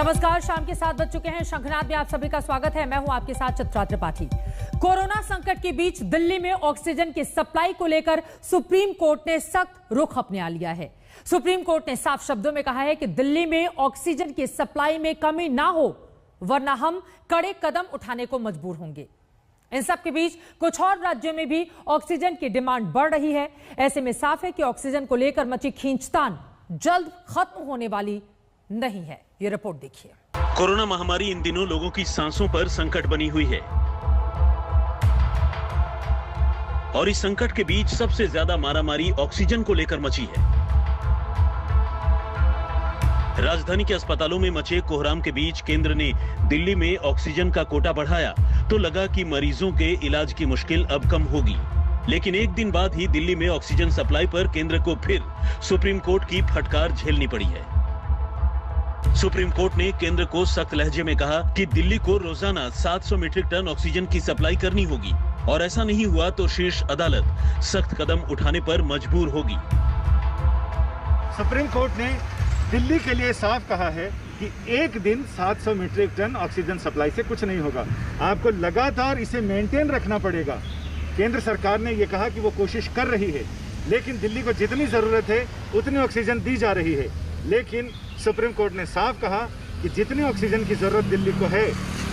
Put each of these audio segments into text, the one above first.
नमस्कार, शाम के 7 बज चुके हैं। शंखनाद में आप सभी का स्वागत है। मैं हूं आपके साथ चित्रा त्रिपाठी। कोरोना संकट के बीच दिल्ली में ऑक्सीजन की सप्लाई को लेकर सुप्रीम कोर्ट ने सख्त रुख अपना लिया है। सुप्रीम कोर्ट ने साफ शब्दों में कहा है कि दिल्ली में ऑक्सीजन की सप्लाई में कमी ना हो, वरना हम कड़े कदम उठाने को मजबूर होंगे। इन सब के बीच कुछ और राज्यों में भी ऑक्सीजन की डिमांड बढ़ रही है। ऐसे में साफ है कि ऑक्सीजन को लेकर मची खींचतान जल्द खत्म होने वाली नहीं है। ये रिपोर्ट देखिए। कोरोना महामारी इन दिनों लोगों की सांसों पर संकट बनी हुई है और इस संकट के बीच सबसे ज्यादा मारामारी ऑक्सीजन को लेकर मची है। राजधानी के अस्पतालों में मचे कोहराम के बीच केंद्र ने दिल्ली में ऑक्सीजन का कोटा बढ़ाया तो लगा कि मरीजों के इलाज की मुश्किल अब कम होगी, लेकिन एक दिन बाद ही दिल्ली में ऑक्सीजन सप्लाई पर केंद्र को फिर सुप्रीम कोर्ट की फटकार झेलनी पड़ी है। सुप्रीम कोर्ट ने केंद्र को सख्त लहजे में कहा कि दिल्ली को रोजाना 700 मीट्रिक टन ऑक्सीजन की सप्लाई करनी होगी और ऐसा नहीं हुआ तो शीर्ष अदालत सख्त कदम उठाने पर मजबूर होगी। सुप्रीम कोर्ट ने दिल्ली के लिए साफ कहा है कि एक दिन 700 मीट्रिक टन ऑक्सीजन सप्लाई से कुछ नहीं होगा, आपको लगातार इसे मेंटेन रखना पड़ेगा। केंद्र सरकार ने यह कहा कि वो कोशिश कर रही है, लेकिन दिल्ली को जितनी जरूरत है उतनी ऑक्सीजन दी जा रही है। लेकिन सुप्रीम कोर्ट ने साफ कहा कि जितनी ऑक्सीजन की जरूरत दिल्ली को है,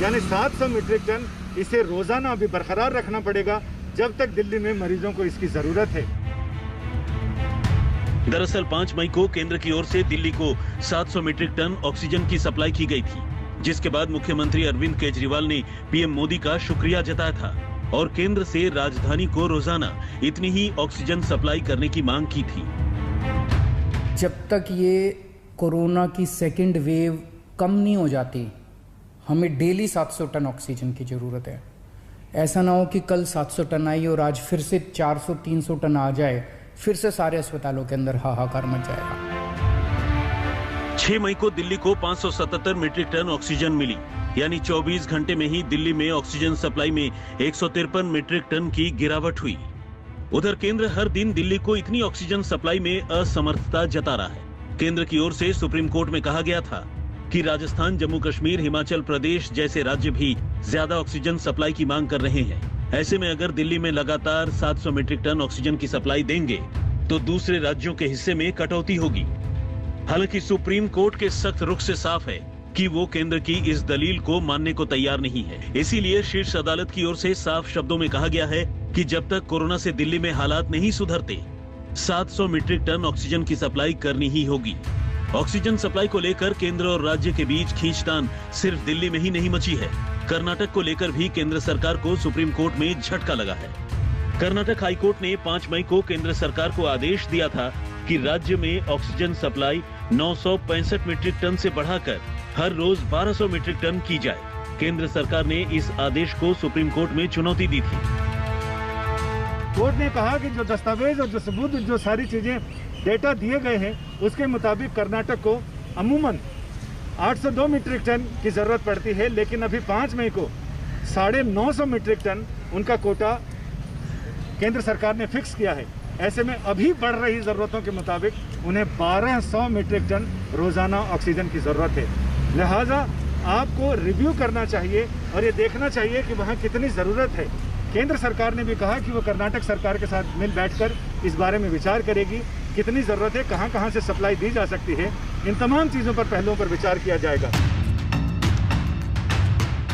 यानी 700 मीट्रिक टन, इसे रोजाना भी बरकरार रखना पड़ेगा जब तक दिल्ली में मरीजों को इसकी जरूरत है। दरअसल 5 मई को केंद्र की ओर से दिल्ली को 700 मीट्रिक टन ऑक्सीजन की सप्लाई की गई थी, जिसके बाद मुख्यमंत्री अरविंद केजरीवाल ने पीएम मोदी का शुक्रिया जताया था और केंद्र से राजधानी को रोजाना इतनी ही ऑक्सीजन सप्लाई करने की मांग की थी। जब तक ये कोरोना की सेकेंड वेव कम नहीं हो जाती, हमें डेली 700 टन ऑक्सीजन की ज़रूरत है। ऐसा ना हो कि कल 700 टन आई और आज फिर से 400-300 टन आ जाए, फिर से सारे अस्पतालों के अंदर हाहाकार मच जाएगा। 6 मई को दिल्ली को 577 मीट्रिक टन ऑक्सीजन मिली, यानी 24 घंटे में ही दिल्ली में ऑक्सीजन सप्लाई में 153 मीट्रिक टन की गिरावट हुई। उधर केंद्र हर दिन दिल्ली को इतनी ऑक्सीजन सप्लाई में असमर्थता जता रहा है। केंद्र की ओर से सुप्रीम कोर्ट में कहा गया था कि राजस्थान, जम्मू कश्मीर, हिमाचल प्रदेश जैसे राज्य भी ज्यादा ऑक्सीजन सप्लाई की मांग कर रहे हैं। ऐसे में अगर दिल्ली में लगातार 700 मीट्रिक टन ऑक्सीजन की सप्लाई देंगे तो दूसरे राज्यों के हिस्से में कटौती होगी। हालांकि सुप्रीम कोर्ट के सख्त रुख से साफ है कि वो केंद्र की इस दलील को मानने को तैयार नहीं है। इसीलिए शीर्ष अदालत की ओर से साफ शब्दों में कहा गया है कि जब तक कोरोना से दिल्ली में हालात नहीं सुधरते, 700 मीट्रिक टन ऑक्सीजन की सप्लाई करनी ही होगी। ऑक्सीजन सप्लाई को लेकर केंद्र और राज्य के बीच खींचतान सिर्फ दिल्ली में ही नहीं मची है। कर्नाटक को लेकर भी केंद्र सरकार को सुप्रीम कोर्ट में झटका लगा है। कर्नाटक हाईकोर्ट ने 5 मई को केंद्र सरकार को आदेश दिया था कि राज्य में ऑक्सीजन सप्लाई 965 मीट्रिक टन से बढ़ाकर हर रोज 1200 मीट्रिक टन की जाए। केंद्र सरकार ने इस आदेश को सुप्रीम कोर्ट में चुनौती दी थी। कोर्ट ने कहा कि जो दस्तावेज और जो सबूत, जो सारी चीजें, डेटा दिए गए हैं, उसके मुताबिक कर्नाटक को अमूमन 802 मीट्रिक टन की जरूरत पड़ती है, लेकिन अभी 5 मई को 950 मीट्रिक टन उनका कोटा केंद्र सरकार ने फिक्स किया है। ऐसे में अभी बढ़ रही जरूरतों के मुताबिक उन्हें 1200 मीट्रिक टन रोजाना ऑक्सीजन की जरूरत है। लिहाजा आपको रिव्यू करना चाहिए और ये देखना चाहिए कि वहाँ कितनी जरूरत है। केंद्र सरकार ने भी कहा कि वो कर्नाटक सरकार के साथ मिल बैठकर इस बारे में विचार करेगी, कितनी जरूरत है, कहां से सप्लाई दी जा सकती है। इन तमाम चीजों पर, पहलुओं पर विचार किया जाएगा।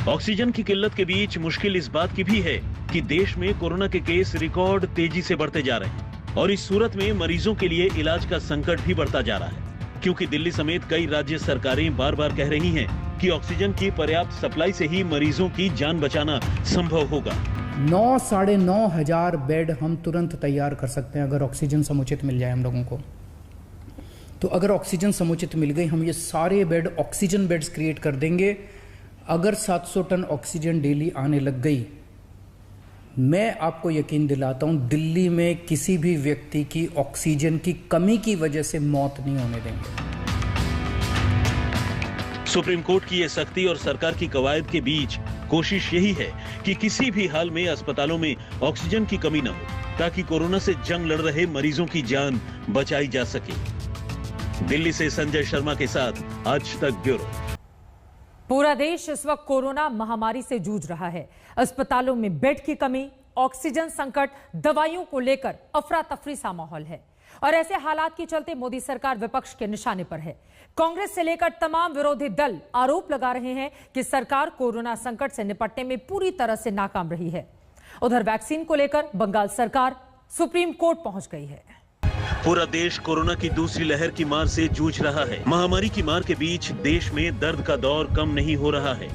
ऑक्सीजन की किल्लत के बीच मुश्किल इस बात की भी है कि देश में कोरोना के केस रिकॉर्ड तेजी से बढ़ते जा रहे हैं और इस सूरत में मरीजों के लिए इलाज का संकट भी बढ़ता जा रहा है, क्योंकि दिल्ली समेत कई राज्य सरकारें बार बार कह रही हैं कि ऑक्सीजन की पर्याप्त सप्लाई से ही मरीजों की जान बचाना संभव होगा। 9-9.5 हजार बेड हम तुरंत तैयार कर सकते हैं अगर ऑक्सीजन समुचित मिल जाए हम लोगों को। तो अगर ऑक्सीजन समुचित मिल गई, हम ये सारे बेड ऑक्सीजन बेड्स क्रिएट कर देंगे। अगर 700 टन ऑक्सीजन डेली आने लग गई, मैं आपको यकीन दिलाता हूं दिल्ली में किसी भी व्यक्ति की ऑक्सीजन की कमी की वजह से मौत नहीं होने देंगे। सुप्रीम कोर्ट की ये सख्ती और सरकार की कवायद के बीच कोशिश यही है कि किसी भी हाल में अस्पतालों में ऑक्सीजन की कमी न हो, ताकि कोरोना से जंग लड़ रहे मरीजों की जान बचाई जा सके। दिल्ली से संजय शर्मा के साथ आज तक ब्यूरो। पूरा देश इस वक्त कोरोना महामारी से जूझ रहा है। अस्पतालों में बेड की कमी, ऑक्सीजन संकट, दवाइयों को लेकर अफरा तफरी सा माहौल है और ऐसे हालात के चलते मोदी सरकार विपक्ष के निशाने पर है। कांग्रेस से लेकर तमाम विरोधी दल आरोप लगा रहे हैं कि सरकार कोरोना संकट से निपटने में पूरी तरह से नाकाम रही है। उधर वैक्सीन को लेकर बंगाल सरकार सुप्रीम कोर्ट पहुंच गई है। पूरा देश कोरोना की दूसरी लहर की मार से जूझ रहा है। महामारी की मार के बीच देश में दर्द का दौर कम नहीं हो रहा है,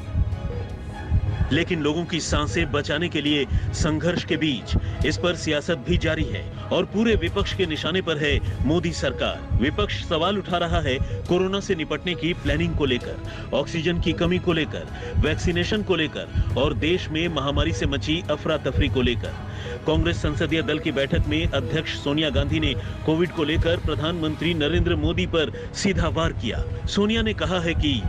लेकिन लोगों की सांसें बचाने के लिए संघर्ष के बीच इस पर सियासत भी जारी है और पूरे विपक्ष के निशाने पर है मोदी सरकार। विपक्ष सवाल उठा रहा है कोरोना से निपटने की प्लानिंग को लेकर, ऑक्सीजन की कमी को लेकर, वैक्सीनेशन को लेकर और देश में महामारी से मची अफरा तफरी को लेकर। कांग्रेस संसदीय दल की बैठक में अध्यक्ष सोनिया गांधी ने कोविड को लेकर प्रधानमंत्री नरेंद्र मोदी पर सीधा वार किया। सोनिया ने कहा है कि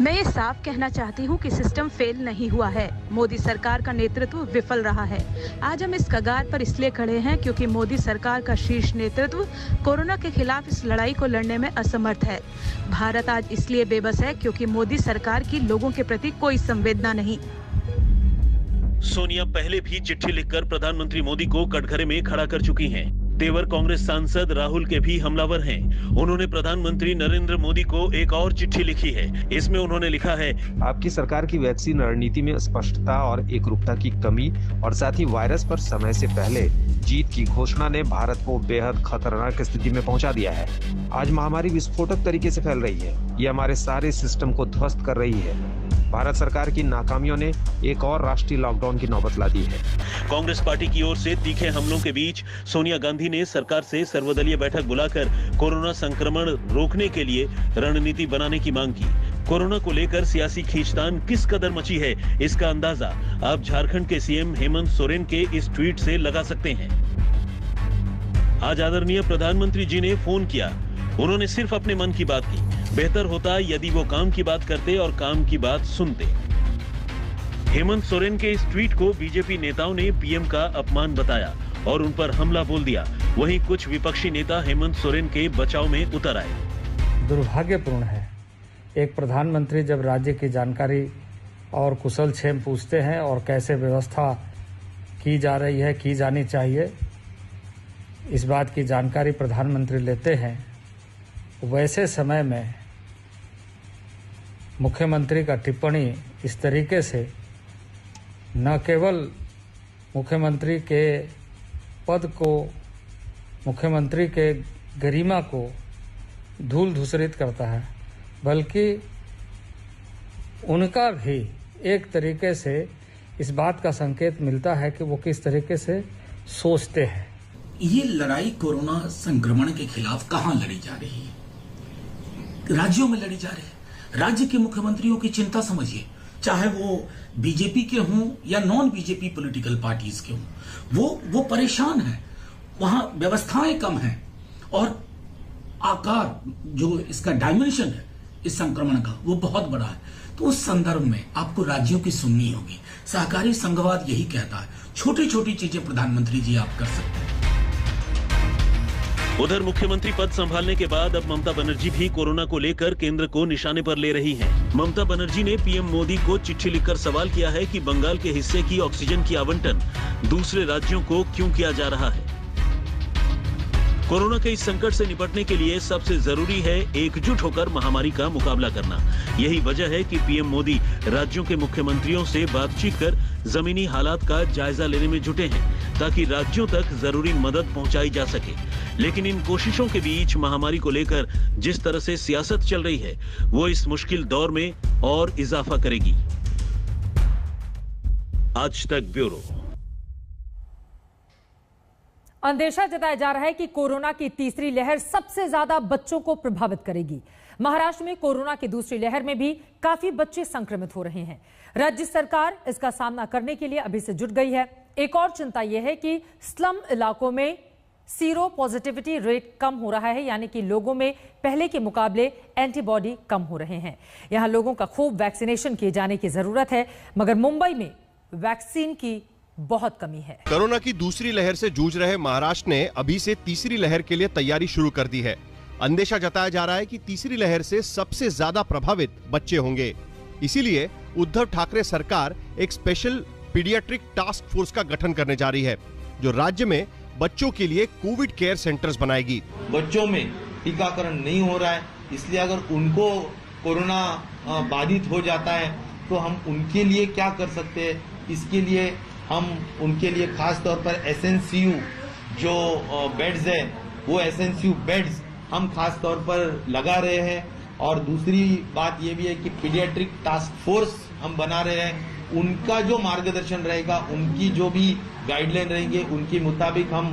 मैं ये साफ कहना चाहती हूँ कि सिस्टम फेल नहीं हुआ है। मोदी सरकार का नेतृत्व विफल रहा है। आज हम इस कगार पर इसलिए खड़े हैं क्योंकि मोदी सरकार का शीर्ष नेतृत्व कोरोना के खिलाफ इस लड़ाई को लड़ने में असमर्थ है। भारत आज इसलिए बेबस है क्योंकि मोदी सरकार की लोगों के प्रति कोई संवेदना नहीं। सोनिया पहले भी चिट्ठी लिखकर प्रधानमंत्री मोदी को कटघरे में खड़ा कर चुकी हैं। तेवर कांग्रेस सांसद राहुल के भी हमलावर हैं। उन्होंने प्रधानमंत्री नरेंद्र मोदी को एक और चिट्ठी लिखी है। इसमें उन्होंने लिखा है, आपकी सरकार की वैक्सीन रणनीति में स्पष्टता और एकरूपता की कमी और साथ ही वायरस पर समय से पहले जीत की घोषणा ने भारत को बेहद खतरनाक स्थिति में पहुंचा दिया है। आज महामारी विस्फोटक तरीके से फैल रही है। ये हमारे सारे सिस्टम को ध्वस्त कर रही है। भारत सरकार की नाकामियों ने एक और राष्ट्रीय लॉकडाउन की नौबत ला दी है। कांग्रेस पार्टी की ओर से तीखे हमलों के बीच सोनिया गांधी ने सरकार से सर्वदलीय बैठक बुलाकर कोरोना संक्रमण रोकने के लिए रणनीति बनाने की मांग की। कोरोना को लेकर सियासी खींचतान किस कदर मची है, इसका अंदाजा आप झारखंड के सीएम हेमंत सोरेन के इस ट्वीट से लगा सकते हैं। आज आदरणीय प्रधानमंत्री जी ने फोन किया। उन्होंने सिर्फ अपने मन की बात की। बेहतर होता यदि वो काम की बात करते और काम की बात सुनते। हेमंत सोरेन के इस ट्वीट को बीजेपी नेताओं ने पीएम का अपमान बताया और उन पर हमला बोल दिया। वहीं कुछ विपक्षी नेता हेमंत सोरेन के बचाव में उतर आए। दुर्भाग्यपूर्ण है, एक प्रधानमंत्री जब राज्य की जानकारी और कुशल क्षेम पूछते हैं और कैसे व्यवस्था की जा रही है, की जानी चाहिए, इस बात की जानकारी प्रधानमंत्री लेते हैं, वैसे समय में मुख्यमंत्री का टिप्पणी इस तरीके से न केवल मुख्यमंत्री के पद को, मुख्यमंत्री के गरिमा को धूल धूसरित करता है, बल्कि उनका भी एक तरीके से इस बात का संकेत मिलता है कि वो किस तरीके से सोचते हैं। ये लड़ाई कोरोना संक्रमण के खिलाफ कहां लड़ी जा रही है? राज्यों में लड़ी जा रही है। राज्य के मुख्यमंत्रियों की चिंता समझिए, चाहे वो बीजेपी के हों या नॉन बीजेपी पॉलिटिकल पार्टीज के हों, वो परेशान हैं। वहां व्यवस्थाएं कम हैं और आकार जो इसका डायमेंशन है इस संक्रमण का वो बहुत बड़ा है। तो उस संदर्भ में आपको राज्यों की सुननी होगी। सहकारी संघवाद यही कहता है, छोटी छोटी चीजें प्रधानमंत्री जी आप कर सकते हैं। उधर मुख्यमंत्री पद संभालने के बाद अब ममता बनर्जी भी कोरोना को लेकर केंद्र को निशाने पर ले रही हैं। ममता बनर्जी ने पीएम मोदी को चिट्ठी लिखकर सवाल किया है कि बंगाल के हिस्से की ऑक्सीजन की आवंटन दूसरे राज्यों को क्यों किया जा रहा है। कोरोना के इस संकट से निपटने के लिए सबसे जरूरी है एकजुट होकर महामारी का मुकाबला करना। यही वजह है कि पीएम मोदी राज्यों के मुख्यमंत्रियों से बातचीत कर जमीनी हालात का जायजा लेने में जुटे हैं, ताकि राज्यों तक जरूरी मदद पहुंचाई जा सके। लेकिन इन कोशिशों के बीच महामारी को लेकर जिस तरह से सियासत चल रही है, वो इस मुश्किल दौर में और इजाफा करेगी। आज तक ब्यूरो। अंदेशा जताया जा रहा है कि कोरोना की तीसरी लहर सबसे ज्यादा बच्चों को प्रभावित करेगी। महाराष्ट्र में कोरोना की दूसरी लहर में भी काफी बच्चे संक्रमित हो रहे हैं। राज्य सरकार इसका सामना करने के लिए अभी से जुट गई है। एक और चिंता यह है कि स्लम इलाकों में सीरो पॉजिटिविटी रेट कम हो रहा है, यानी कि लोगों में पहले के मुकाबले एंटीबॉडी कम हो रहे हैं। यहां लोगों का खूब वैक्सीनेशन किए जाने की जरूरत है, मगर मुंबई में वैक्सीन की बहुत कमी है। कोरोना की दूसरी लहर से जूझ रहे महाराष्ट्र ने अभी से तीसरी लहर के लिए तैयारी शुरू कर दी है। अंदेशा जताया जा रहा है कि तीसरी लहर से सबसे ज्यादा प्रभावित बच्चे होंगे। इसीलिए उद्धव ठाकरे सरकार एक स्पेशल पीडियाट्रिक टास्क फोर्स का गठन करने जा रही है, जो राज्य में बच्चों के लिए कोविड केयर सेंटर्स बनाएगी। बच्चों में टीकाकरण नहीं हो रहा है, इसलिए अगर उनको कोरोना बाधित हो जाता है तो हम उनके लिए क्या कर सकते हैं, इसके लिए हम उनके लिए खास तौर पर एसएनसीयू जो बेड्स है वो एसएनसीयू बेड्स हम खास तौर पर लगा रहे हैं। और दूसरी बात ये भी है कि पीडियाट्रिक टास्क फोर्स हम बना रहे हैं, उनका जो मार्गदर्शन रहेगा, उनकी जो भी गाइडलाइन रहेंगे, उनके मुताबिक हम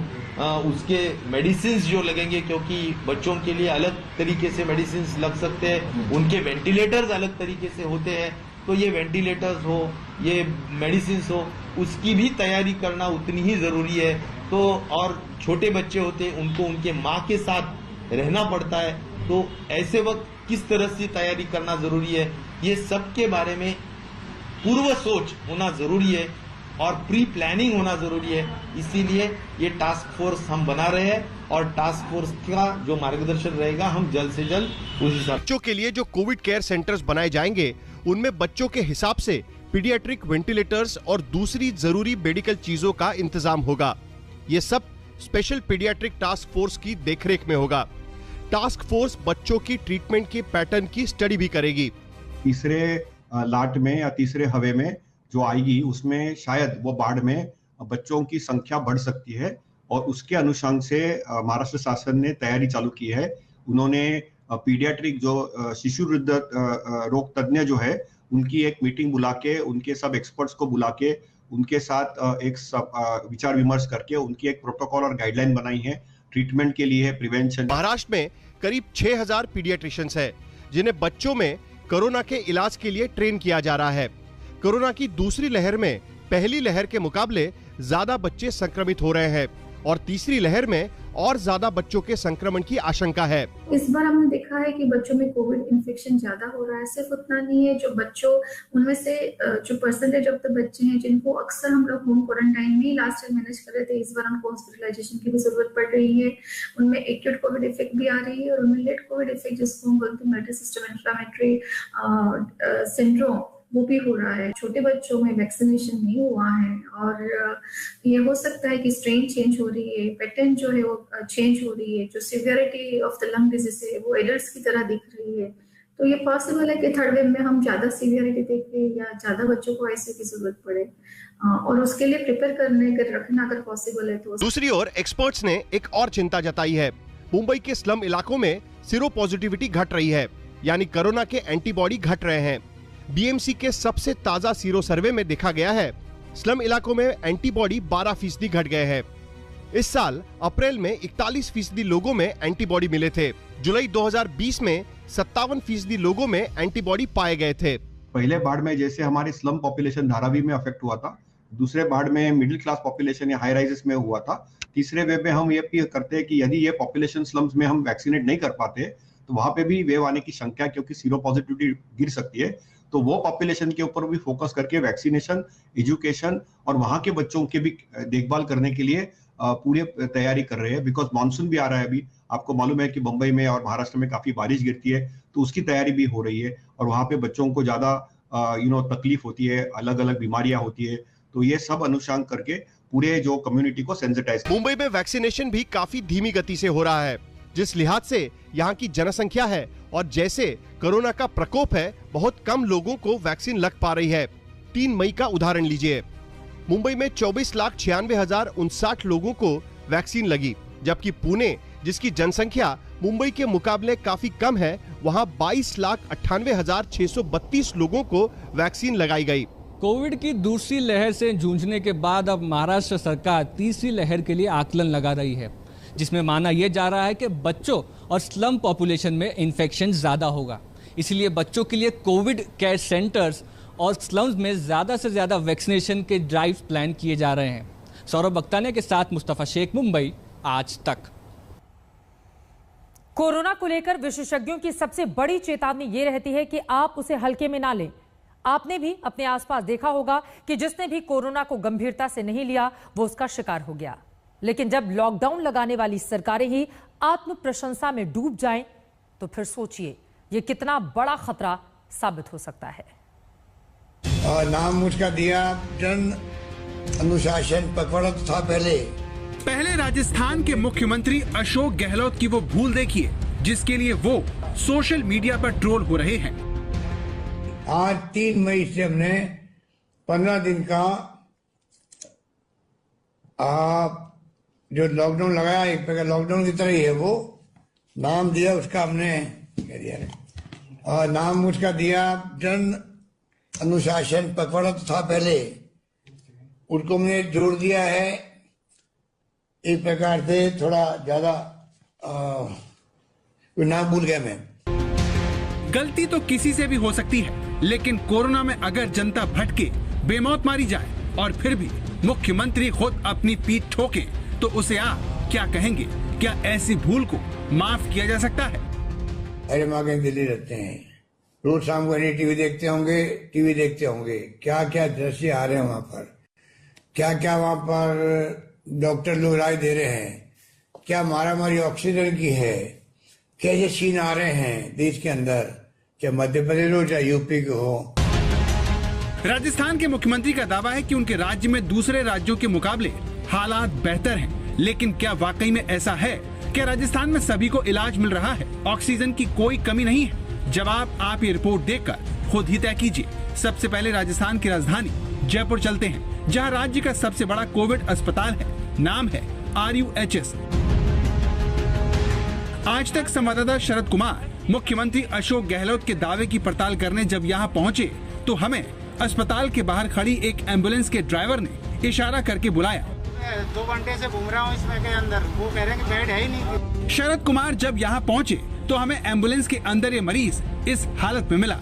उसके मेडिसिन जो लगेंगे, क्योंकि बच्चों के लिए अलग तरीके से मेडिसिन लग सकते हैं, उनके वेंटिलेटर्स अलग तरीके से होते हैं, तो ये वेंटिलेटर्स हो, ये मेडिसिन हो, उसकी भी तैयारी करना उतनी ही जरूरी है। तो और छोटे बच्चे होते हैं, उनको उनके माँ के साथ रहना पड़ता है, तो ऐसे वक्त किस तरह से तैयारी करना जरूरी है, ये सब के बारे में पूर्व सोच होना जरूरी है और प्री प्लानिंग होना जरूरी है। इसीलिए ये टास्क फोर्स हम बना रहे हैं और टास्क फोर्स का जो मार्गदर्शन रहेगा हम जल्द से जल्द उस हिसाब। बच्चों के लिए जो कोविड केयर सेंटर्स बनाए जाएंगे, उनमें बच्चों के हिसाब से पीडियाट्रिक वेंटिलेटर्स और दूसरी जरूरी मेडिकल चीजों का इंतजाम होगा। ये सब स्पेशल पीडियाट्रिक टास्क फोर्स की देखरेख में होगा। टास्क फोर्स बच्चों की ट्रीटमेंट के पैटर्न की स्टडी भी करेगी। तीसरे लाट में या तीसरे हवे में जो आएगी, उसमें शायद वो बाढ़ में बच्चों की संख्या बढ़ सकती है और उसके अनुसार से महाराष्ट्र शासन ने तैयारी चालू की है। उन्होंने पीडियाट्रिक जो शिशु रोग तज्ञ जो है, उनकी एक मीटिंग बुला के, उनके सब एक्सपर्ट्स को बुला के, उनके साथ एक विचार विमर्श करके उनकी एक प्रोटोकॉल और गाइडलाइन बनाई है ट्रीटमेंट के लिए, प्रिवेंशन। महाराष्ट्र में करीब 6000 पीडियाट्रिशियंस है, जिन्हें बच्चों में कोरोना के इलाज के लिए ट्रेन किया जा रहा है। कोरोना की दूसरी लहर में पहली लहर के मुकाबले ज्यादा बच्चे संक्रमित हो रहे हैं और तीसरी लहर में और ज्यादा बच्चों के संक्रमण की आशंका है। इस बार हमने देखा है कि बच्चों में कोविड इन्फेक्शन ज्यादा हो रहा है। सिर्फ उतना नहीं है, जो बच्चों उनमें से जो परसेंटेज ऑफ द बच्चे हैं जिनको अक्सर हम लोग होम क्वारंटाइन में ही लास्ट टाइम मैनेज कर रहे थे, इस बार हमको हॉस्पिटलाइजेशन की भी जरूरत पड़ रही है। उनमें एक्यूट कोविड इफेक्ट भी आ रही है और उनमें लेट कोविड इफेक्ट, जिसको हम बोलते हैं मल्टी सिस्टम इन्फ्लेमेटरी सिंड्रोम, वो भी हो रहा है। छोटे बच्चों में वैक्सीनेशन नहीं हुआ है और ये हो सकता है कि स्ट्रेन चेंज हो रही है, पैटर्न जो है वो चेंज हो रही है, जो severity of the lung disease है वो एडल्ट्स की तरह दिख रही है। तो ये पॉसिबल है कि थर्ड वेव में हम ज्यादा सिवियरिटी देखें या ज्यादा बच्चों को आईसीयू की जरूरत पड़े और उसके लिए प्रिपेयर करने कर रखना अगर पॉसिबल है तो। दूसरी ओर एक्सपर्ट्स ने एक और चिंता जताई है। मुंबई के स्लम इलाकों में सीरो पॉजिटिविटी घट रही है, यानी कोरोना के एंटीबॉडी घट रहे हैं। बीएमसी के सबसे ताजा सीरो सर्वे में देखा गया है, स्लम इलाकों में एंटीबॉडी 12% घट गए हैं। इस साल अप्रैल में 41% लोगों में एंटीबॉडी मिले थे। जुलाई 2020 में 57% लोगों में एंटीबॉडी पाए गए थे। पहले बाढ़ में जैसे हमारी स्लम पॉपुलेशन धारावी में अफेक्ट हुआ था, दूसरे बाढ़ में मिडिल क्लास पॉपुलेशन या हाई राइजेस में हुआ था, तीसरे वेव में हम ये भी करते हैं कि यदि ये पॉपुलेशन स्लम्स में हम वैक्सीनेट नहीं कर पाते तो वहां पे भी वेव आने की संख्या, क्योंकि सीरो पॉजिटिविटी गिर सकती है, तो वो पॉपुलेशन के ऊपर भी फोकस करके वैक्सीनेशन, एजुकेशन और वहां के बच्चों के भी देखभाल करने के लिए पूरी तैयारी कर रहे हैं। बिकॉज मानसून भी आ रहा है अभी, आपको मालूम है कि मुंबई में और महाराष्ट्र में काफी बारिश गिरती है, तो उसकी तैयारी भी हो रही है और वहां पे बच्चों को ज्यादा तकलीफ होती है, अलग अलग बीमारियां होती है, तो ये सब अनुशांक करके पूरे जो कम्युनिटी को सेंसिटाइज। मुंबई में वैक्सीनेशन भी काफी धीमी गति से हो रहा है, जिस लिहाज से यहाँ की जनसंख्या है और जैसे कोरोना का प्रकोप है, बहुत कम लोगों को वैक्सीन लग पा रही है। 3 मई का उदाहरण लीजिए, मुंबई में 24,96,059 लोगों को वैक्सीन लगी, जबकि पुणे, जिसकी जनसंख्या मुंबई के मुकाबले काफी कम है, वहां 22,98,632 लोगों को वैक्सीन लगाई गई। कोविड की दूसरी लहर से जूझने के बाद अब महाराष्ट्र सरकार तीसरी लहर के लिए आकलन लगा रही है, जिसमें माना यह जा रहा है कि बच्चों और स्लम पॉपुलेशन में इन्फेक्शन ज़्यादा होगा। इसलिए बच्चों के लिए कोविड केयर सेंटर्स और स्लम्स में ज़्यादा से ज़्यादा वैक्सीनेशन के ड्राइव्स प्लान किए जा रहे हैं। सौरभ बख्तानिया के साथ मुस्तफ़ा शेख, मुंबई आज तक। कोरोना को लेकर विशेषज्ञों की सबसे बड़ी चेतावनी ये रहती है कि आप उसे हल्के में ना लें। आपने भी अपने आसपास देखा होगा कि जिसने भी कोरोना को गंभीरता से नहीं लिया वो उसका शिकार हो गया। लेकिन जब लॉकडाउन लगाने वाली सरकारें ही आत्म प्रशंसा में डूब जाएं, तो फिर सोचिए ये कितना बड़ा खतरा साबित हो सकता है। और नाम उसका दिया जन अनुशासन पखवाड़ा था। पहले राजस्थान के मुख्यमंत्री अशोक गहलोत की वो भूल देखिए जिसके लिए वो सोशल मीडिया पर ट्रोल हो रहे हैं। आज 3 मई से हमने 15 दिन का जो लॉकडाउन लगाया, एक प्रकार लॉकडाउन की तरह ही है, वो नाम दिया उसका हमने क्या दिया और नाम उसका दिया जन अनुशासन पखवाड़ा था पहले, उसको हमने जोड़ दिया है एक प्रकार से थोड़ा ज्यादा नाम भूल गया मैं। गलती तो किसी से भी हो सकती है, लेकिन कोरोना में अगर जनता भटके, बेमौत मारी जाए और फिर भी मुख्यमंत्री खुद अपनी पीठ ठोके तो उसे आप क्या कहेंगे? क्या ऐसी भूल को माफ किया जा सकता है? अरे माँ कहीं दिल्ली रहते हैं, रोज शाम को टीवी देखते होंगे, क्या क्या दृश्य आ रहे हैं वहाँ पर, क्या क्या वहाँ पर डॉक्टर लोग राय दे रहे हैं, क्या मारामारी ऑक्सीजन की है, कैसे सीन आ रहे हैं देश के अंदर, चाहे मध्य प्रदेश हो चाहे यूपी के हो। राजस्थान के मुख्यमंत्री का दावा है कि उनके राज्य में दूसरे राज्यों के मुकाबले हालात बेहतर हैं, लेकिन क्या वाकई में ऐसा है? क्या राजस्थान में सभी को इलाज मिल रहा है? ऑक्सीजन की कोई कमी नहीं है? जवाब आप ये रिपोर्ट देखकर खुद ही तय कीजिए। सबसे पहले राजस्थान की राजधानी जयपुर चलते हैं, जहां राज्य का सबसे बड़ा कोविड अस्पताल है। नाम है RUHS। आज तक संवाददाता शरद कुमार मुख्यमंत्री अशोक गहलोत के दावे की पड़ताल करने जब यहां पहुंचे तो हमें अस्पताल के बाहर खड़ी एक एम्बुलेंस के ड्राइवर ने इशारा करके बुलाया। 2 घंटे से घूम रहा हूँ इसमें के अंदर, वो कह रहे हैं कि बेड है ही नहीं। शरद कुमार जब यहाँ पहुँचे तो हमें एम्बुलेंस के अंदर ये मरीज इस हालत में मिला।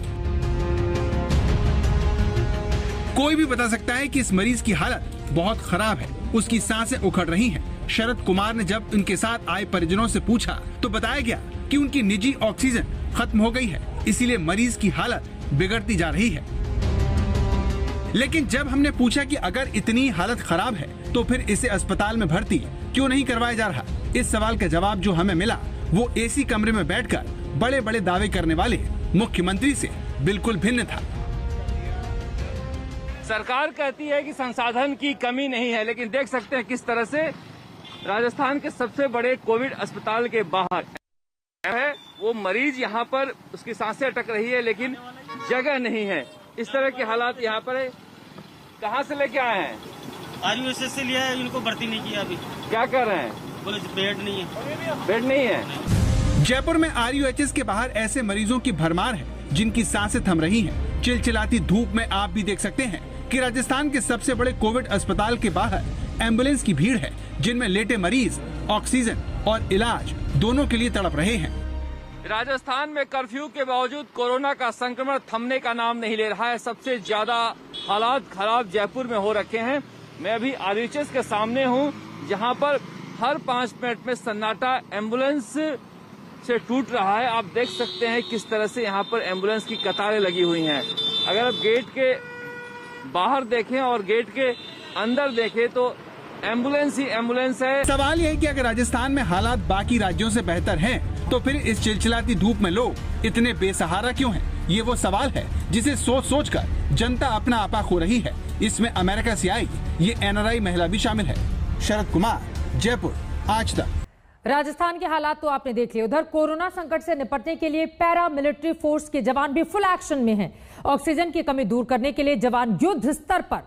कोई भी बता सकता है कि इस मरीज की हालत बहुत खराब है, उसकी सांसें उखड़ रही हैं। शरद कुमार ने जब उनके साथ आए परिजनों से पूछा तो बताया गया कि उनकी निजी ऑक्सीजन खत्म हो गई है, इसीलिए मरीज की हालत बिगड़ती जा रही है। लेकिन जब हमने पूछा कि अगर इतनी हालत खराब है तो फिर इसे अस्पताल में भर्ती क्यों नहीं करवाया जा रहा, इस सवाल का जवाब जो हमें मिला वो एसी कमरे में बैठकर बड़े बड़े दावे करने वाले मुख्यमंत्री से बिल्कुल भिन्न था। सरकार कहती है कि संसाधन की कमी नहीं है, लेकिन देख सकते हैं किस तरह से राजस्थान के सबसे बड़े कोविड अस्पताल के बाहर है वो मरीज, यहाँ पर उसकी सांसें अटक रही है लेकिन जगह नहीं है। इस तरह के हालात यहाँ पर है। कहाँ से लेके आए हैं? RUHS से लिया है, इनको भर्ती नहीं किया अभी। क्या कर रहे हैं? बोले बेड नहीं है। बेड नहीं है। जयपुर में RUHS के बाहर ऐसे मरीजों की भरमार है जिनकी सांसें थम रही हैं। चिलचिलाती धूप में आप भी देख सकते हैं कि राजस्थान के सबसे बड़े कोविड अस्पताल के बाहर एम्बुलेंस की भीड़ है, जिनमें लेटे मरीज ऑक्सीजन और इलाज दोनों के लिए तड़प रहे हैं। राजस्थान में कर्फ्यू के बावजूद कोरोना का संक्रमण थमने का नाम नहीं ले रहा है। सबसे ज्यादा हालात खराब जयपुर में हो रखे हैं। मैं अभी RUHS के सामने हूं, जहां पर हर 5 मिनट में सन्नाटा एम्बुलेंस से टूट रहा है। आप देख सकते हैं किस तरह से यहां पर एम्बुलेंस की कतारें लगी हुई हैं। अगर आप गेट के बाहर देखें और गेट के अंदर देखें तो एम्बुलेंस ही एम्बुलेंस है। सवाल यह है कि अगर राजस्थान में हालात बाकी राज्यों से बेहतर हैं, तो फिर इस चिलचिलाती धूप में लोग इतने बेसहारा क्यों हैं? ये वो सवाल है जिसे सोच कर जनता अपना आपा खो रही है। इसमें अमेरिका से आई ये NRI महिला भी शामिल है। शरद कुमार, जयपुर, आज तक। राजस्थान के हालात तो आपने देख लिए। उधर कोरोना संकट से निपटने के लिए पैरा मिलिट्री फोर्स के जवान भी फुल एक्शन में हैं। ऑक्सीजन की कमी दूर करने के लिए जवान युद्ध स्तर पर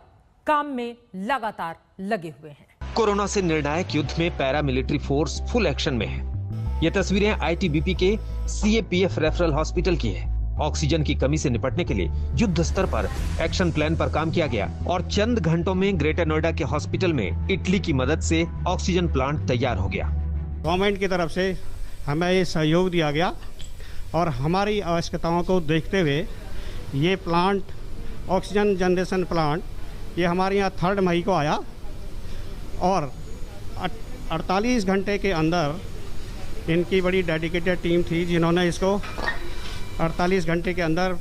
काम में लगातार लगे हुए हैं। कोरोना से निर्णायक युद्ध में para military force full action में है। ये तस्वीरें ITBP के CAPF रेफरल हॉस्पिटल की है। ऑक्सीजन की कमी से निपटने के लिए युद्ध स्तर पर एक्शन प्लान पर काम किया गया और चंद घंटों में ग्रेटर नोएडा के हॉस्पिटल में इटली की मदद से ऑक्सीजन प्लांट तैयार हो गया। गवर्नमेंट की तरफ से हमें ये सहयोग दिया गया और हमारी आवश्यकताओं को देखते हुए ये प्लांट, ऑक्सीजन जनरेशन प्लांट, ये हमारे यहाँ 3 मई को आया और 48 घंटे के अंदर इनकी बड़ी डेडिकेटेड टीम थी जिन्होंने इसको 48 घंटे के अंदर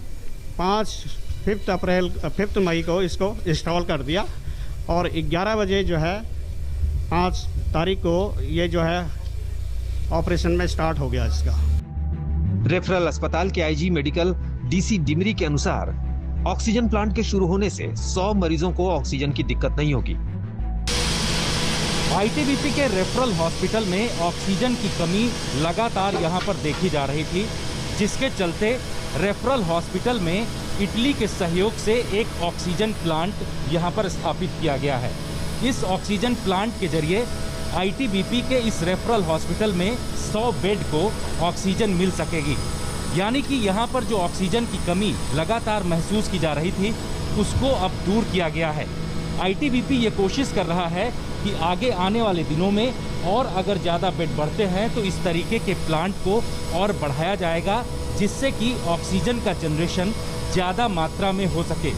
5 मई को इसको इंस्टॉल कर दिया और 11 बजे जो है 5 तारीख को ये जो है ऑपरेशन में स्टार्ट हो गया इसका। रेफरल अस्पताल के IG मेडिकल DC डिमरी के अनुसार ऑक्सीजन प्लांट के शुरू होने से 100 मरीजों को ऑक्सीजन की दिक्कत नहीं होगी। आईटीबीपी के रेफरल हॉस्पिटल में ऑक्सीजन की कमी लगातार यहां पर देखी जा रही थी, जिसके चलते रेफरल हॉस्पिटल में इटली के सहयोग से एक ऑक्सीजन प्लांट यहां पर स्थापित किया गया है। इस ऑक्सीजन प्लांट के जरिए आईटीबीपी के इस रेफरल हॉस्पिटल में 100 बेड को ऑक्सीजन मिल सकेगी। यानी कि यहां पर जो ऑक्सीजन की कमी लगातार महसूस की जा रही थी, उसको अब दूर किया गया है। आईटीबीपी ये कोशिश कर रहा है कि आगे आने वाले दिनों में और अगर ज़्यादा बेड बढ़ते हैं तो इस तरीके के प्लांट को और बढ़ाया जाएगा, जिससे कि ऑक्सीजन का जनरेशन ज़्यादा मात्रा में हो सके।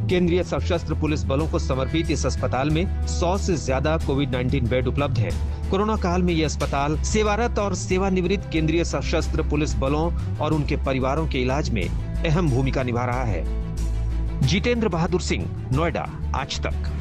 केंद्रीय सशस्त्र पुलिस बलों को समर्पित इस अस्पताल में 100 से ज्यादा कोविड-19 बेड उपलब्ध हैं। कोरोना काल में ये अस्पताल सेवारत और सेवानिवृत्त केंद्रीय सशस्त्र पुलिस बलों और उनके परिवारों के इलाज में अहम भूमिका निभा रहा है। जितेंद्र बहादुर सिंह, नोएडा, आज तक।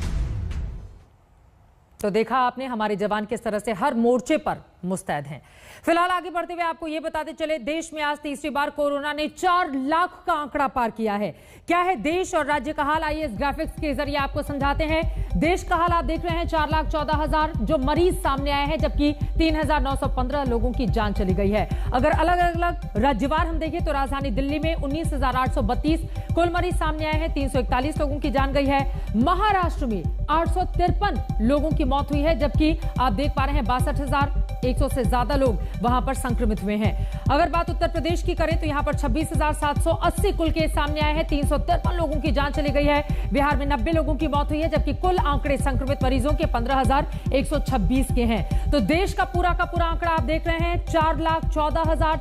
तो देखा आपने, हमारे जवान किस तरह से हर मोर्चे पर मुस्तैद हैं। फिलहाल आगे बढ़ते हुए आपको यह बताते चले, देश में आज तीसरी बार कोरोना ने 4 लाख का आंकड़ा पार किया है। क्या है देश और राज्य का हाल, आइए इस ग्राफिक्स के जरिए आपको समझाते हैं। देश का हाल आप देख रहे हैं, 4,14,000 जो मरीज सामने आए हैं, जबकि 3,915 लोगों की जान चली गई है। अगर अलग अलग राज्यवार हम देखें तो राजधानी दिल्ली में 19,832 कुल मरीज सामने आए हैं, 341 लोगों की जान गई है। महाराष्ट्र में 853 लोगों की मौत हुई है, जबकि आप देख पा रहे हैं 62,100 से ज्यादा लोग वहां पर संक्रमित हुए हैं। अगर बात उत्तर प्रदेश की करें तो यहां पर 26,780 कुल केस सामने आए हैं, 353 लोगों की जान चली गई है। बिहार में 90 लोगों की मौत हुई है, जबकि कुल आंकड़े संक्रमित मरीजों के 15,126 के हैं। तो देश का पूरा आंकड़ा आप देख रहे हैं, 4,14,000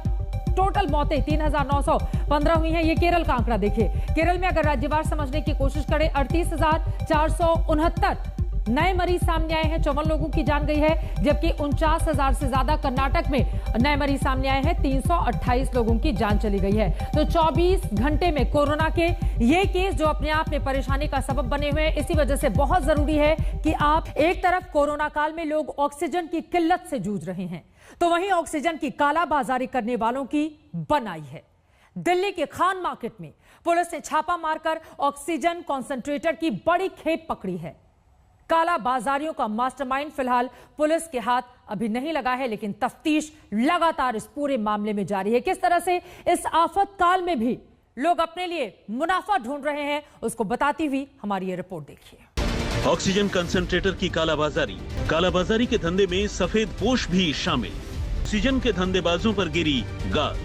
टोटल मौतें 3,915 हुई हैं। ये केरल का आंकड़ा देखिए। केरल में अगर राज्यवार समझने की कोशिश करें, 38,469 नए मरीज सामने आए हैं, 54 लोगों की जान गई है, जबकि 49,000 से ज्यादा कर्नाटक में नए मरीज सामने आए हैं, 328 लोगों की जान चली गई है। तो 24 घंटे में कोरोना के ये केस जो अपने आप में परेशानी का सबब बने हुए हैं, इसी वजह से बहुत जरूरी है कि आप एक तरफ कोरोना काल में लोग ऑक्सीजन की किल्लत से जूझ रहे हैं, तो वहीं ऑक्सीजन की कालाबाजारी करने वालों की बनाई है। दिल्ली के खान मार्केट में पुलिस ने छापा मारकर ऑक्सीजन कॉन्सेंट्रेटर की बड़ी खेप पकड़ी है। काला बाजारियों का मास्टरमाइंड फिलहाल पुलिस के हाथ अभी नहीं लगा है, लेकिन तफ्तीश लगातार इस पूरे मामले में जारी है। किस तरह से इस आफत काल में भी लोग अपने लिए मुनाफा ढूंढ रहे हैं, उसको बताती हुई हमारी ये रिपोर्ट देखिए। ऑक्सीजन कंसंट्रेटर की कालाबाजारी के धंधे में सफेद पोश भी शामिल। ऑक्सीजन के धंधेबाजों पर गिरी गाज।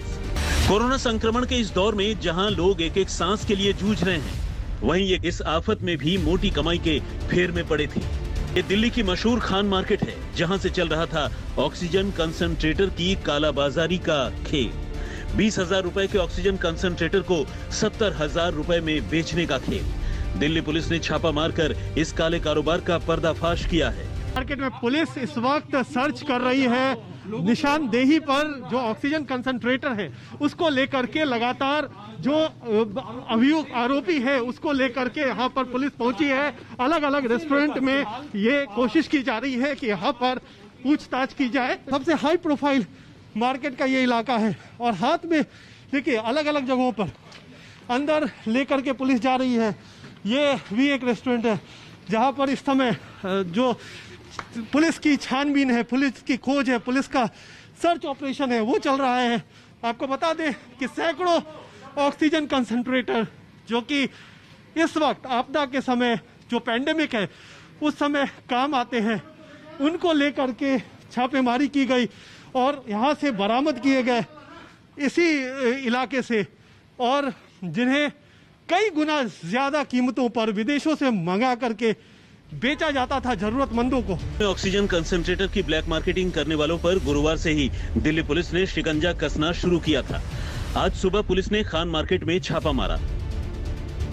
कोरोना संक्रमण के इस दौर में जहां लोग एक एक सांस के लिए जूझ रहे हैं, वहीं ये इस आफत में भी मोटी कमाई के फेर में पड़े थे। ये दिल्ली की मशहूर खान मार्केट है, जहां से चल रहा था ऑक्सीजन कंसंट्रेटर की कालाबाजारी का खेल। 20,000 रुपए के ऑक्सीजन कंसंट्रेटर को 70,000 रुपए में बेचने का खेल। दिल्ली पुलिस ने छापा मारकर इस काले कारोबार का पर्दाफाश किया है। मार्केट में पुलिस इस वक्त सर्च कर रही है निशानदेही पर जो ऑक्सीजन कंसंट्रेटर है उसको लेकर के। लगातार जो अभियुक्त आरोपी है उसको लेकर के यहाँ पर पुलिस पहुंची है। अलग अलग रेस्टोरेंट में ये कोशिश की जा रही है कि यहाँ पर पूछताछ की जाए। सबसे हाई प्रोफाइल मार्केट का ये इलाका है और हाथ में देखिए अलग अलग जगहों पर अंदर लेकर के पुलिस जा रही है। ये भी एक रेस्टोरेंट है जहाँ पर इस समय जो पुलिस की छानबीन है, पुलिस की खोज है, पुलिस का सर्च ऑपरेशन है, वो चल रहा है। आपको बता दें कि सैकड़ों ऑक्सीजन कंसंट्रेटर जो कि इस वक्त आपदा के समय जो पैंडेमिक है उस समय काम आते हैं, उनको लेकर के छापेमारी की गई और यहाँ से बरामद किए गए इसी इलाके से, और जिन्हें कई गुना ज्यादा कीमतों पर विदेशों से मंगा करके बेचा जाता था जरूरतमंदों को। ऑक्सीजन कंसंट्रेटर की ब्लैक मार्केटिंग करने वालों पर गुरुवार से ही दिल्ली पुलिस ने शिकंजा कसना शुरू किया था। आज सुबह पुलिस ने खान मार्केट में छापा मारा।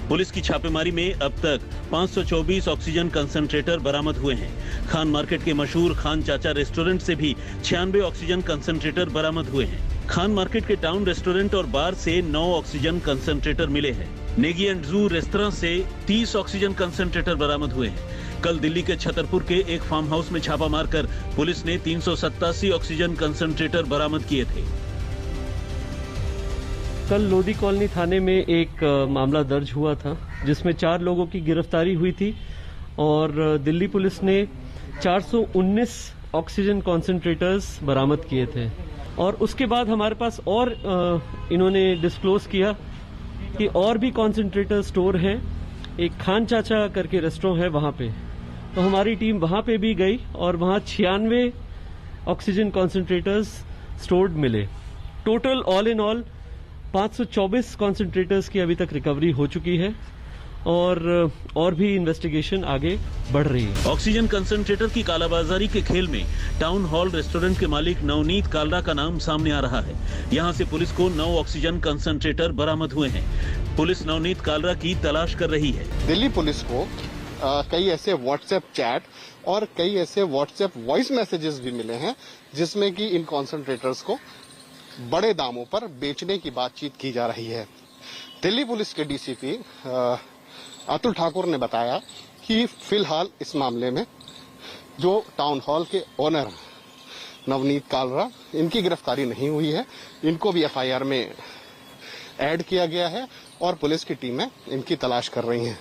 पुलिस की छापेमारी में अब तक 524 ऑक्सीजन कंसंट्रेटर बरामद हुए हैं। खान मार्केट के मशहूर खान चाचा रेस्टोरेंट से भी 96 ऑक्सीजन कंसंट्रेटर बरामद हुए हैं। खान मार्केट के टाउन रेस्टोरेंट और बार से 9 ऑक्सीजन कंसंट्रेटर मिले हैं। नेगी एंड जू रेस्तरां से 30 ऑक्सीजन कंसंट्रेटर बरामद हुए हैं। कल दिल्ली के छतरपुर के एक फार्म हाउस में छापा मारकर पुलिस ने 387 ऑक्सीजन कंसंट्रेटर बरामद किए थे। कल लोधी कॉलोनी थाने में एक मामला दर्ज हुआ था जिसमें 4 लोगों की गिरफ्तारी हुई थी और दिल्ली पुलिस ने 419 ऑक्सीजन कॉन्सेंट्रेटर्स बरामद किए थे। और उसके बाद हमारे पास और इन्होंने डिस्क्लोज किया कि और भी कॉन्सेंट्रेटर स्टोर हैं। एक खान चाचा करके रेस्टोरेंट है वहां पे, तो हमारी टीम वहां पे भी गई और वहां 96 ऑक्सीजन कॉन्सेंट्रेटर्स स्टोर्ड मिले। Total all in all 524 concentrators की अभी तक रिकवरी हो चुकी है और भी इन्वेस्टिगेशन आगे बढ़ रही है। ऑक्सीजन कंसंट्रेटर की कालाबाजारी के खेल में टाउन हॉल रेस्टोरेंट के मालिक नवनीत कालरा का नाम सामने आ रहा है। यहां से पुलिस को 9 ऑक्सीजन कंसंट्रेटर बरामद हुए हैं। पुलिस नवनीत कालरा की तलाश कर रही है। दिल्ली पुलिस को कई ऐसे व्हाट्सएप चैट और कई ऐसे व्हाट्सएप वॉइस मैसेजेस भी मिले हैं जिसमें कि इन कॉन्सेंट्रेटर्स को बड़े दामों पर बेचने की बातचीत की जा रही है। दिल्ली पुलिस के डीसीपी अतुल ठाकुर ने बताया कि फिलहाल इस मामले में जो टाउन हॉल के ओनर नवनीत कालरा, इनकी गिरफ्तारी नहीं हुई है। इनको भी एफआईआर में ऐड किया गया है और पुलिस की टीमें इनकी तलाश कर रही हैं।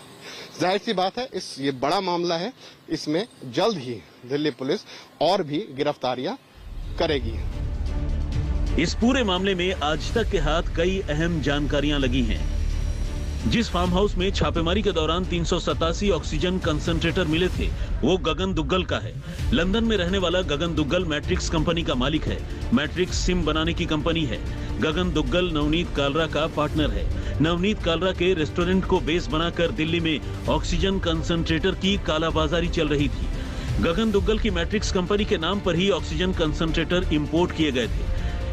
जाहिर सी बात है ये बड़ा मामला है, इसमें जल्द ही दिल्ली पुलिस और भी गिरफ्तारियां करेगी। इस पूरे मामले में आज तक के हाथ कई अहम जानकारियां लगी हैं। जिस फार्म हाउस में छापेमारी के दौरान 387 ऑक्सीजन कंसंट्रेटर मिले थे वो गगन दुग्गल का है। लंदन में रहने वाला गगन दुग्गल मैट्रिक्स कंपनी का मालिक है। मैट्रिक्स सिम बनाने की कंपनी है। गगन दुग्गल नवनीत कालरा का पार्टनर है। नवनीत कालरा के रेस्टोरेंट को बेस बनाकर दिल्ली में ऑक्सीजन कंसंट्रेटर की कालाबाजारी चल रही थी। गगन दुग्गल की मैट्रिक्स कंपनी के नाम पर ही ऑक्सीजन कंसंट्रेटर इंपोर्ट किए गए थे।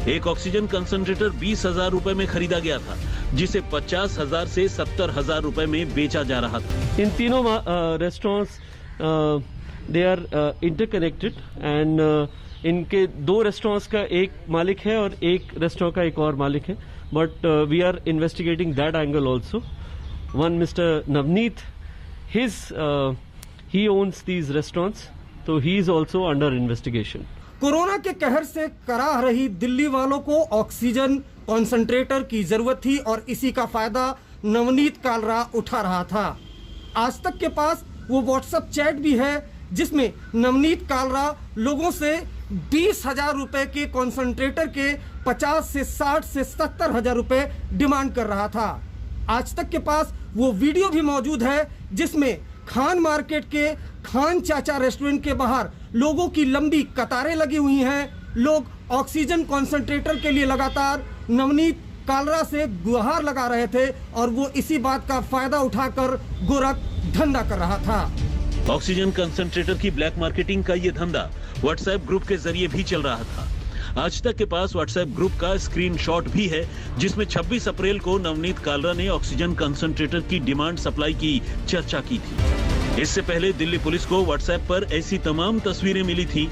एक ऑक्सीजन कंसंट्रेटर 20,000 रुपए में खरीदा गया था जिसे 50,000 से 70,000 रुपए में बेचा जा रहा था। इन तीनों restaurants they are interconnected and इनके 2 रेस्टोरेंट्स का एक मालिक है और एक रेस्टोरेंट का एक और मालिक है। But we are investigating that angle also. One mister Navneet he owns these restaurants, so he is also under investigation. Corona के कहर से कराह रही दिल्ली वालों को ऑक्सीजन कॉन्सेंट्रेटर की जरूरत थी और इसी का फायदा नवनीत कालरा उठा रहा था। आज तक के पास वो व्हाट्सएप चैट भी है जिसमें नवनीत कालरा लोगों से 20,000 रुपए के कॉन्सेंट्रेटर के 50 से 60 से 70,000 रुपए डिमांड कर रहा था। आज तक के पास वो वीडियो भी मौजूद है जिसमें खान मार्केट के खान चाचा रेस्टोरेंट के बाहर लोगों की लंबी कतारें लगी हुई हैं। लोग ऑक्सीजन कॉन्सेंट्रेटर के लिए लगातार नवनीत कालरा से गुहार लगा रहे थे और वो इसी बात का फायदा उठाकर गोरख धंधा कर रहा था। ऑक्सीजन कंसंट्रेटर की ब्लैक मार्केटिंग का ये धंधा व्हाट्सएप ग्रुप के जरिए भी चल रहा था। आज तक के पास व्हाट्सएप ग्रुप का स्क्रीनशॉट भी है जिसमें 26 अप्रैल को नवनीत कालरा ने ऑक्सीजन कंसंट्रेटर की डिमांड सप्लाई की चर्चा की थी। इससे पहले दिल्ली पुलिस को व्हाट्सएप पर ऐसी तमाम तस्वीरें मिली थी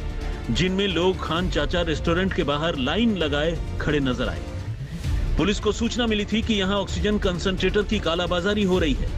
जिनमें लोग खान चाचा रेस्टोरेंट के बाहर लाइन लगाए खड़े नजर आए। पुलिस को सूचना मिली थी कि यहां ऑक्सीजन कंसंट्रेटर की कालाबाजारी हो रही है,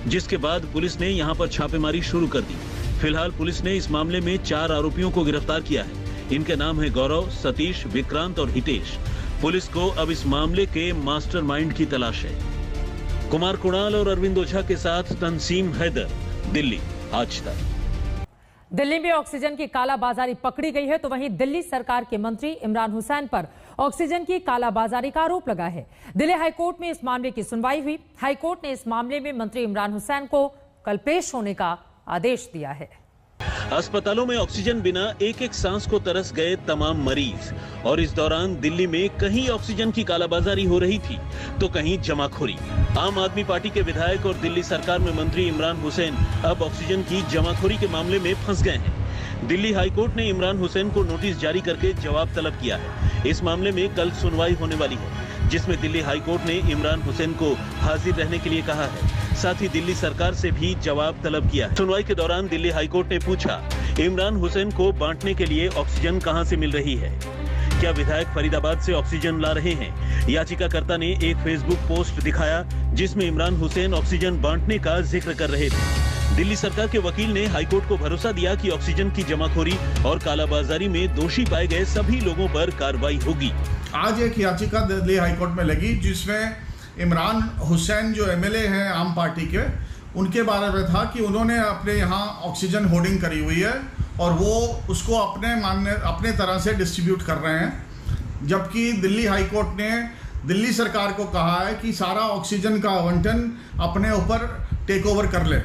जिसके बाद पुलिस ने यहां पर छापेमारी शुरू कर दी। फिलहाल पुलिस ने इस मामले में 4 आरोपियों को गिरफ्तार किया है। इनके नाम है गौरव, सतीश, विक्रांत और हितेश। पुलिस को अब इस मामले के मास्टरमाइंड की तलाश है। कुमार कुणाल और अरविंद ओझा के साथ तंसीम हैदर, दिल्ली आज तक। दिल्ली में ऑक्सीजन की कालाबाजारी पकड़ी गई है तो वहीं दिल्ली सरकार के मंत्री इमरान हुसैन पर ऑक्सीजन की कालाबाजारी का आरोप लगा है। दिल्ली हाईकोर्ट में इस मामले की सुनवाई हुई। हाईकोर्ट ने इस मामले में मंत्री इमरान हुसैन को कल पेश होने का आदेश दिया है। अस्पतालों में ऑक्सीजन बिना एक एक सांस को तरस गए तमाम मरीज, और इस दौरान दिल्ली में कहीं ऑक्सीजन की कालाबाजारी हो रही थी तो कहीं जमाखोरी। आम आदमी पार्टी के विधायक और दिल्ली सरकार में मंत्री इमरान हुसैन अब ऑक्सीजन की जमाखोरी के मामले में फंस गए हैं। दिल्ली हाईकोर्ट ने इमरान हुसैन को नोटिस जारी करके जवाब तलब किया है। इस मामले में कल सुनवाई होने वाली है जिसमें दिल्ली हाईकोर्ट ने इमरान हुसैन को हाजिर रहने के लिए कहा है। साथ ही दिल्ली सरकार से भी जवाब तलब किया। सुनवाई के दौरान दिल्ली हाईकोर्ट ने पूछा, इमरान हुसैन को बांटने के लिए ऑक्सीजन कहां से मिल रही है? क्या विधायक फरीदाबाद से ऑक्सीजन ला रहे हैं? याचिकाकर्ता ने एक फेसबुक पोस्ट दिखाया जिसमें इमरान हुसैन ऑक्सीजन बांटने का जिक्र कर रहे थे। दिल्ली सरकार के वकील ने हाईकोर्ट को भरोसा दिया कि ऑक्सीजन की जमाखोरी और कालाबाजारी में दोषी पाए गए सभी लोगों पर कार्रवाई होगी। आज एक याचिका दिल्ली हाईकोर्ट में लगी जिसमें इमरान हुसैन जो एमएलए हैं आम पार्टी के, उनके बारे में था कि उन्होंने अपने यहाँ ऑक्सीजन होर्डिंग करी हुई है और वो उसको अपने तरह से डिस्ट्रीब्यूट कर रहे हैं, जबकि दिल्ली हाईकोर्ट ने दिल्ली सरकार को कहा है कि सारा ऑक्सीजन का आवंटन अपने ऊपर टेक ओवर कर ले।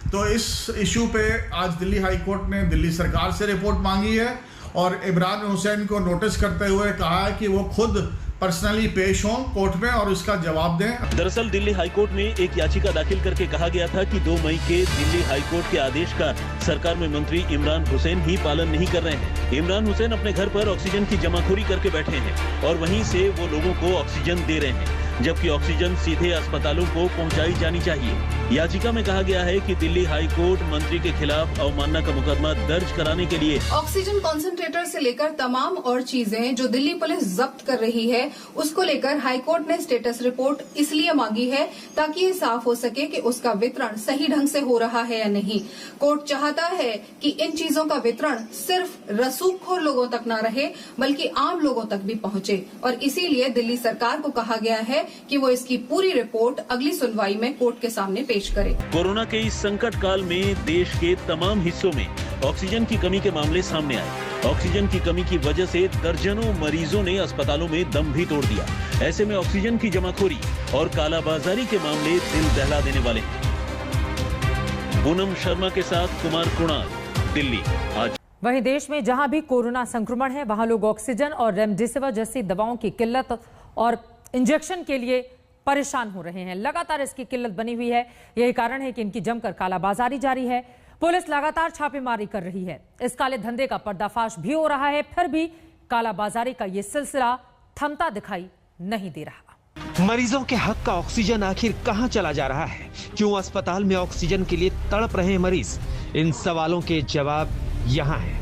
तो इस इशू पे आज दिल्ली हाईकोर्ट ने दिल्ली सरकार से रिपोर्ट मांगी है और इमरान हुसैन को नोटिस करते हुए कहा है कि वो खुद पर्सनली पेश हों कोर्ट में और उसका जवाब दें। दरअसल दिल्ली हाईकोर्ट में एक याचिका दाखिल करके कहा गया था कि 2 मई के दिल्ली हाईकोर्ट के आदेश का सरकार में मंत्री इमरान हुसैन ही पालन नहीं कर रहे हैं। इमरान हुसैन अपने घर पर ऑक्सीजन की जमाखोरी करके बैठे हैं और वहीं से वो लोगों को ऑक्सीजन दे रहे हैं, जबकि ऑक्सीजन सीधे अस्पतालों को पहुंचाई जानी चाहिए। याचिका में कहा गया है कि दिल्ली हाईकोर्ट मंत्री के खिलाफ अवमानना का मुकदमा दर्ज कराने के लिए ऑक्सीजन कॉन्सेंट्रेटर से लेकर तमाम और चीजें जो दिल्ली पुलिस जब्त कर रही है उसको लेकर हाईकोर्ट ने स्टेटस रिपोर्ट इसलिए मांगी है ताकि ये साफ हो सके कि उसका वितरण सही ढंग से हो रहा है या नहीं। कोर्ट चाहता है कि इन चीजों का वितरण सिर्फ रसूखोर लोगों तक न रहे बल्कि आम लोगों तक भी पहुंचे और इसीलिए दिल्ली सरकार को कहा गया है कि वो इसकी पूरी रिपोर्ट अगली सुनवाई में कोर्ट के सामने पेश करे। कोरोना के इस संकट काल में देश के तमाम हिस्सों में ऑक्सीजन की कमी के मामले सामने आए। ऑक्सीजन की कमी की वजह से दर्जनों मरीजों ने अस्पतालों में दम भी तोड़ दिया। ऐसे में ऑक्सीजन की जमाखोरी और कालाबाजारी के मामले दिल दहला देने वाले हैं। पूनम शर्मा के साथ कुमार कुणाल, दिल्ली। आज वहीं देश में जहां भी कोरोना संक्रमण है वहां लोग ऑक्सीजन और रेमडेसिविर जैसी दवाओं की किल्लत और इंजेक्शन के लिए परेशान हो रहे हैं। लगातार इसकी किल्लत बनी हुई है। यही कारण है कि इनकी जमकर कालाबाजारी जारी है। पुलिस लगातार छापेमारी कर रही है। इस काले धंधे का पर्दाफाश भी हो रहा है, फिर भी कालाबाजारी का ये सिलसिला थमता दिखाई नहीं दे रहा। मरीजों के हक का ऑक्सीजन आखिर कहां चला जा रहा है? क्यों अस्पताल में ऑक्सीजन के लिए तड़प रहे हैं मरीज? इन सवालों के जवाब यहाँ है।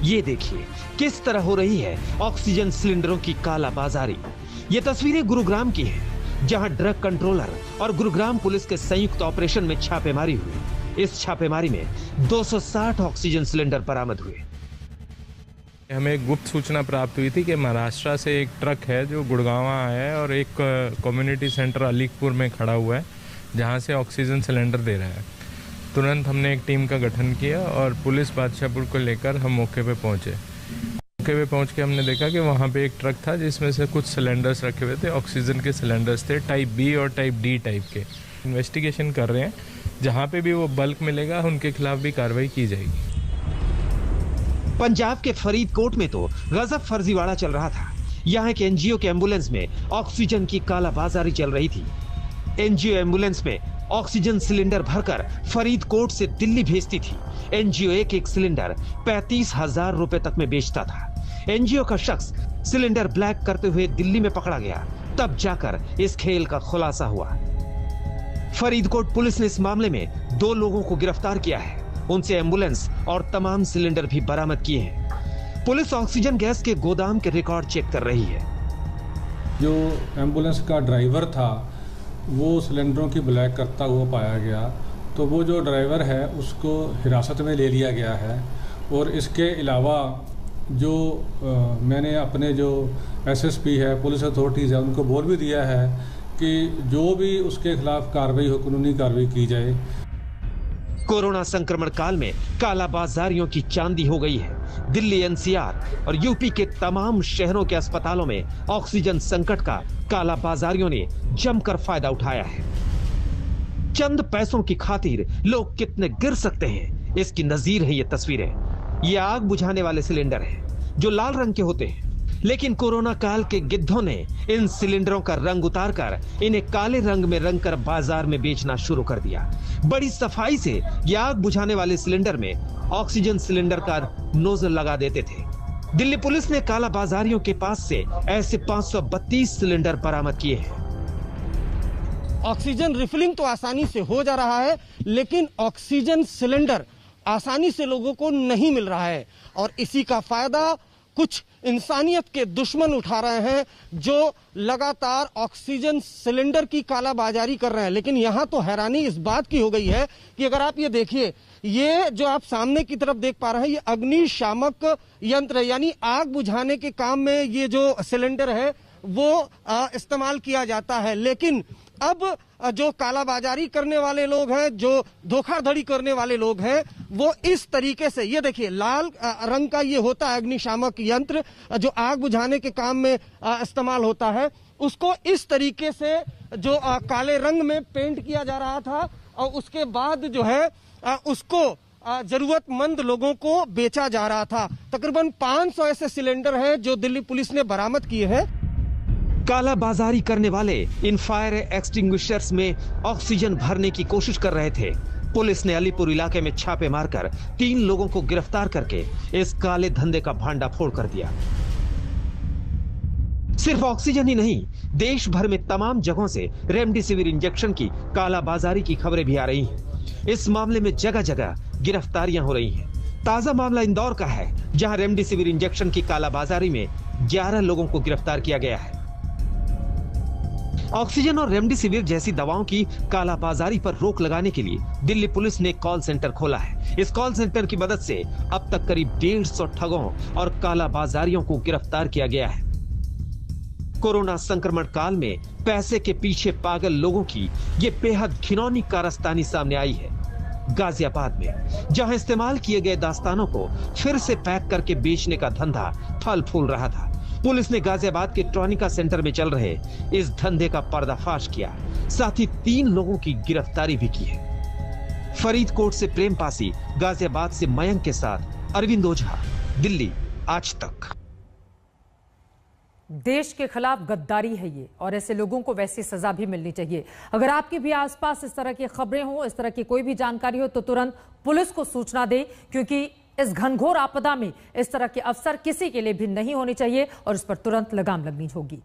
ये देखिए किस तरह हो रही है ऑक्सीजन सिलेंडरों की कालाबाजारी। ये तस्वीरें गुरुग्राम की हैं, जहां ड्रग कंट्रोलर और गुरुग्राम पुलिस के संयुक्त ऑपरेशन में छापेमारी हुई। इस छापेमारी में 260 ऑक्सीजन सिलेंडर बरामद हुए। हमें एक गुप्त सूचना प्राप्त हुई थी कि महाराष्ट्र से एक ट्रक है जो गुड़गांव है और एक कम्युनिटी सेंटर अलीपुर में खड़ा हुआ है जहां से ऑक्सीजन सिलेंडर दे रहा है। तुरंत हमने एक टीम का गठन किया और पुलिस बादशाहपुर को लेकर हम मौके पे पहुंचे। मौके पे पहुंच के हमने देखा कि वहाँ पे एक ट्रक था जिसमें से कुछ सिलेंडर्स रखे हुए थे, ऑक्सीजन के सिलेंडर्स थे, टाइप बी और टाइप डी टाइप के। इन्वेस्टिगेशन कर रहे हैं, जहाँ पे भी वो बल्क मिलेगा उनके खिलाफ भी कार्रवाई की जाएगी। पंजाब के फरीदकोट में तो गजब फर्जीवाड़ा चल रहा था। यहाँ के एनजीओ के एम्बुलेंस में ऑक्सीजन की कालाबाजारी चल रही थी। एनजीओ एम्बुलेंस में ऑक्सीजन सिलेंडर भरकर फरीदकोट से दिल्ली भेजती थी। एनजीओ एक सिलेंडर 35,000 रुपए तक में बेचता था। एनजीओ का शख्स सिलेंडर ब्लैक करते हुए दिल्ली में पकड़ा गया, तब जाकर इस खेल का खुलासा हुआ। फरीदकोट पुलिस ने इस मामले में 2 लोगों को गिरफ्तार किया है। उनसे एम्बुलेंस और तमाम सिलेंडर भी बरामद किए हैं। पुलिस ऑक्सीजन गैस के गोदाम के रिकॉर्ड चेक कर रही है। जो एम्बुलेंस का ड्राइवर था वो सिलेंडरों की ब्लैक करता हुआ पाया गया, तो वो जो ड्राइवर है उसको हिरासत में ले लिया गया है। और इसके अलावा जो मैंने अपने जो एसएसपी है, पुलिस अथॉरिटीज़ है, उनको बोल भी दिया है कि जो भी उसके खिलाफ कार्रवाई हो, कानूनी कार्रवाई की जाए। कोरोना संक्रमण काल में कालाबाजारियों की चांदी हो गई है। दिल्ली, एनसीआर और यूपी के तमाम शहरों के अस्पतालों में ऑक्सीजन संकट का कालाबाजारियों ने जमकर फायदा उठाया है। चंद पैसों की खातिर लोग कितने गिर सकते हैं, इसकी नजीर है ये तस्वीरें। ये आग बुझाने वाले सिलेंडर हैं जो लाल रंग के होते हैं, लेकिन कोरोना काल के गिद्धों ने इन सिलेंडरों का रंग उतारकर इन्हें काले रंग में रंग कर बाजार में बेचना शुरू कर दिया। बड़ी सफाई से ये आग बुझाने वाले सिलेंडर में ऑक्सीजन सिलेंडर का नोजल लगा देते थे। दिल्ली पुलिस ने कालाबाजारियों के पास से ऐसे 532 सिलेंडर बरामद किए हैं। ऑक्सीजन रिफिलिंग तो आसानी से हो जा रहा है, लेकिन ऑक्सीजन सिलेंडर आसानी से लोगों को नहीं मिल रहा है और इसी का फायदा कुछ इंसानियत के दुश्मन उठा रहे हैं जो लगातार ऑक्सीजन सिलेंडर की कालाबाजारी कर रहे हैं। लेकिन यहाँ तो हैरानी इस बात की हो गई है कि अगर आप ये देखिए, ये जो आप सामने की तरफ देख पा रहे हैं, ये अग्निशामक यंत्र है, यानी आग बुझाने के काम में ये जो सिलेंडर है वो इस्तेमाल किया जाता है। लेकिन अब जो कालाबाजारी करने वाले लोग हैं, जो धोखाधड़ी करने वाले लोग हैं, वो इस तरीके से, ये देखिए लाल रंग का ये होता है अग्निशामक यंत्र जो आग बुझाने के काम में इस्तेमाल होता है, उसको इस तरीके से जो काले रंग में पेंट किया जा रहा था और उसके बाद जो है उसको जरूरतमंद लोगों को बेचा जा रहा था। तकरीबन 500 ऐसे सिलेंडर हैं जो दिल्ली पुलिस ने बरामद किए हैं। कालाबाजारी करने वाले इन फायर एक्सटिंग्विशर्स में ऑक्सीजन भरने की कोशिश कर रहे थे। पुलिस ने अलीपुर इलाके में छापे मारकर 3 लोगों को गिरफ्तार करके इस काले धंधे का भांडाफोड़ कर दिया। सिर्फ ऑक्सीजन ही नहीं, देश भर में तमाम जगहों से रेमडेसिविर इंजेक्शन की कालाबाजारी की खबरें भी आ रही हैं। इस मामले में जगह जगह गिरफ्तारियां हो रही हैं। ताजा मामला इंदौर का है, जहां रेमडेसिविर इंजेक्शन की कालाबाजारी में 11 लोगों को गिरफ्तार किया गया है। ऑक्सीजन और रेमडेसिविर जैसी दवाओं की कालाबाजारी पर रोक लगाने के लिए दिल्ली पुलिस ने कॉल सेंटर खोला है। इस कॉल सेंटर की मदद से अब तक करीब 150 ठगों और कालाबाजारियों को गिरफ्तार किया गया है। कोरोना संक्रमण काल में पैसे के पीछे पागल लोगों की ये बेहद घिनौनी कारस्तानी सामने आई है। गाजियाबाद में जहां इस्तेमाल किए गए दास्तानों को फिर से पैक करके बेचने का धंधा फल फूल रहा था, पुलिस ने गाजियाबाद के ट्रॉनिका सेंटर में चल रहे इस धंधे का पर्दाफाश किया, साथ ही 3 लोगों की गिरफ्तारी भी की है। फरीदकोट से प्रेम पासी, गाजियाबाद से मयंक के साथ अरविंद ओझा, दिल्ली आज तक। देश के खिलाफ गद्दारी है ये, और ऐसे लोगों को वैसी सजा भी मिलनी चाहिए। अगर आपके भी आसपास इस तरह की खबरें हो, इस तरह की कोई भी जानकारी हो, तो तुरंत पुलिस को सूचना दें, क्योंकि इस घनघोर आपदा में इस तरह के अवसर किसी के लिए भी नहीं होने चाहिए और इस पर तुरंत लगाम लगनी होगी।